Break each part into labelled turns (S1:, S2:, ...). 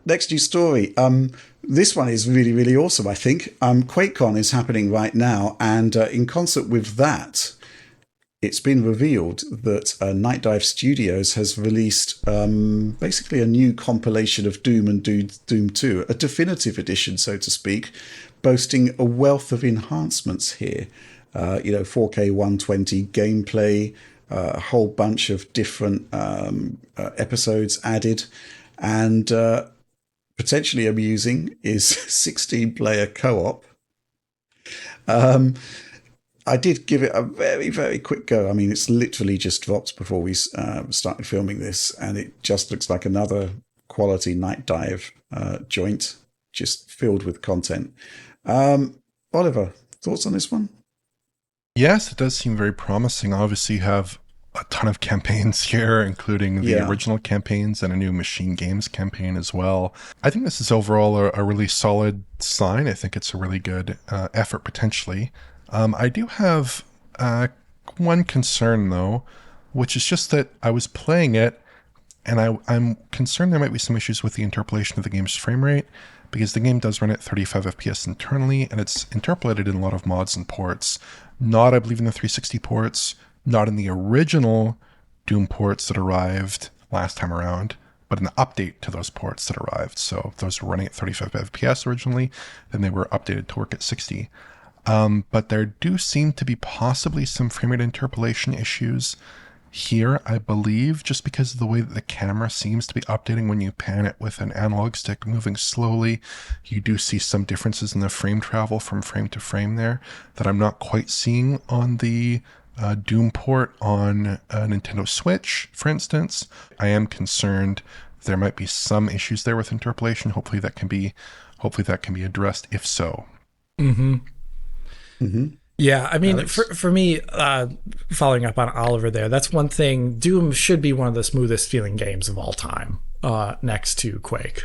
S1: next news story. This one is really, really awesome, I think. QuakeCon is happening right now, and in concert with that, it's been revealed that Nightdive Studios has released basically a new compilation of Doom and Doom 2, a definitive edition, so to speak, boasting a wealth of enhancements here. 4K 120 gameplay, a whole bunch of different episodes added, and potentially amusing is 16-player co-op. I did give it a very, very quick go. I mean, it's literally just dropped before we started filming this, and it just looks like another quality Nightdive joint, just filled with content. Oliver, thoughts on this one?
S2: Yes, it does seem very promising. Obviously, you have a ton of campaigns here, including the original campaigns and a new Machine Games campaign as well. I think this is overall a really solid sign. I think it's a really good effort, potentially. I do have one concern, though, which is just that I was playing it, and I'm concerned there might be some issues with the interpolation of the game's frame rate, because the game does run at 35 FPS internally, and it's interpolated in a lot of mods and ports. Not, I believe, in the 360 ports, not in the original Doom ports that arrived last time around, but in the update to those ports that arrived. So if those were running at 35 FPS originally, then they were updated to work at 60. But there do seem to be possibly some frame rate interpolation issues here, I believe, just because of the way that the camera seems to be updating when you pan it with an analog stick moving slowly. You do see some differences in the frame travel from frame to frame there that I'm not quite seeing on the Doom port on a Nintendo Switch, for instance. I am concerned there might be some issues there with interpolation. Hopefully that can be addressed, if so.
S3: Mm-hmm. Mm-hmm. Yeah, I mean, for me, following up on Oliver there, that's one thing. Doom should be one of the smoothest feeling games of all time, next to Quake.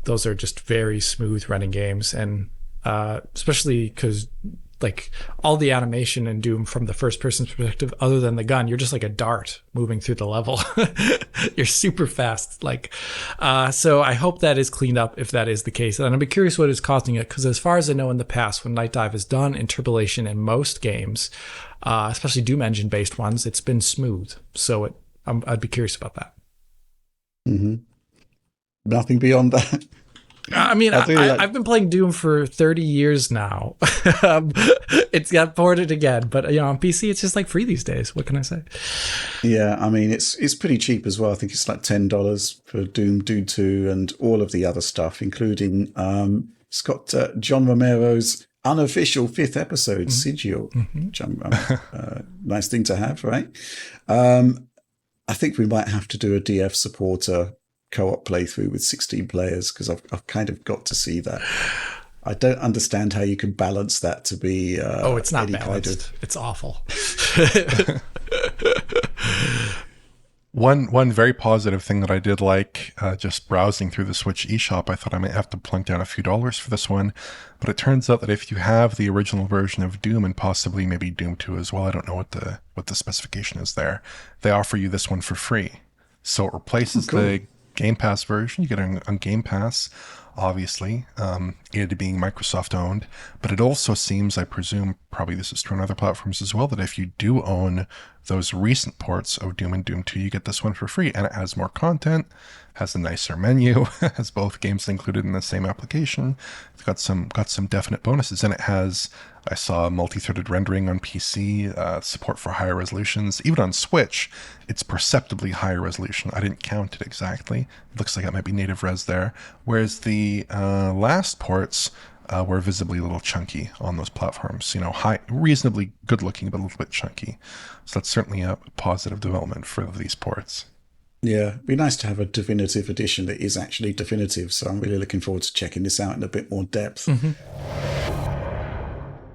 S3: Those are just very smooth running games, and especially because like all the animation in Doom from the first person perspective, other than the gun, you're just like a dart moving through the level. You're super fast. So I hope that is cleaned up if that is the case. And I'd be curious what is causing it, because as far as I know in the past, when Nightdive has done interpolation in most games, especially Doom engine based ones, it's been smooth. So I'd be curious about that.
S1: Mm-hmm. Nothing beyond that.
S3: I mean, I've been playing Doom for 30 years now. It's got ported again, but on PC, it's just like free these days. What can I say?
S1: Yeah, I mean, it's pretty cheap as well. I think it's like $10 for Doom 2, and all of the other stuff, including it's got John Romero's unofficial 5th episode, Sigil, which nice thing to have, right? I think we might have to do a DF supporter co-op playthrough with 16 players, because I've kind of got to see that. I don't understand how you can balance that to be
S3: it's not balanced. It's awful.
S2: One very positive thing that I did like, just browsing through the Switch eShop, I thought I might have to plunk down a few dollars for this one, but it turns out that if you have the original version of Doom and possibly maybe Doom 2 as well, I don't know what the specification is there, they offer you this one for free. So it replaces the Game Pass version. You get it on Game Pass, obviously, it being Microsoft owned, but it also seems, I presume, probably this is true on other platforms as well, that if you do own those recent ports of Doom and Doom 2, you get this one for free, and it has more content, has a nicer menu, has both games included in the same application. It's got some definite bonuses, and it has, I saw, multi-threaded rendering on PC, support for higher resolutions. Even on Switch, it's perceptibly higher resolution. I didn't count it exactly. It looks like it might be native res there. Whereas the last ports were visibly a little chunky on those platforms. Reasonably good looking, but a little bit chunky. So that's certainly a positive development for these ports.
S1: Yeah, it'd be nice to have a definitive edition that is actually definitive. So I'm really looking forward to checking this out in a bit more depth.
S3: Mm-hmm.